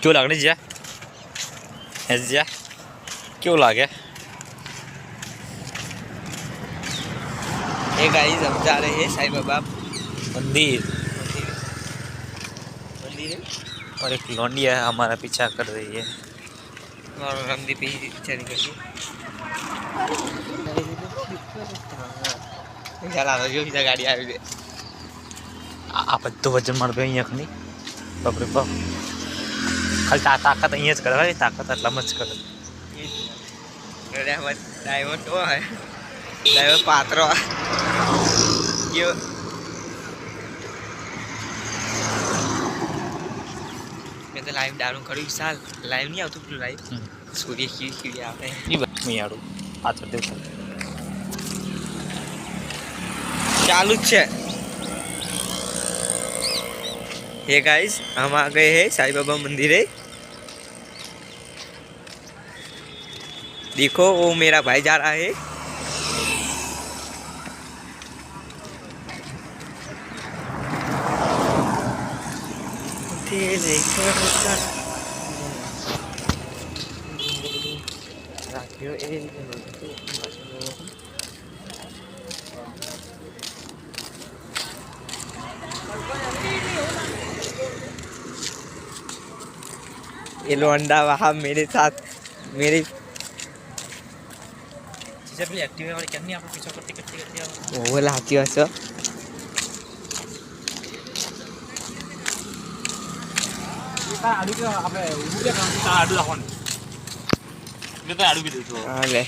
क्यों लग रही जा ऐसे जा क्यों लागे ये गाइस हम जा रहे हैं साईं बाबा मंदिर मंदिर और एक लौंडिया है हमारा पीछा कर रही है और हम भी पीछे निकल गए चला तो जो इधर गाड़ी आ गई आप तो वजन मार गई अखनी बाप रे बाप खाली ताकत अहीं ज करे ताकत એટલા જ કરે ड्राइवर तो है ड्राइवर पात्रो क्यों मैं तो लाइव डालूं करूँ विशाल लाइव नहीं आता पूरा लाइव सूर्य की आते हैं नहीं बस मैं यार पाछળ દેખો चालू है ये गाइस हम आ गए हैं साईं बाबा मंदिर है देखो वो मेरा भाई जा रहा है ये लोंडा वहाँ मेरे साथ मेरे जब भी एक्टिव है और क्या नहीं आप पीछे करते करते करते वो लाती है सर आडू के आपने उड़े काम आडू लाखों ये तो आडू भी देखो हाँ ले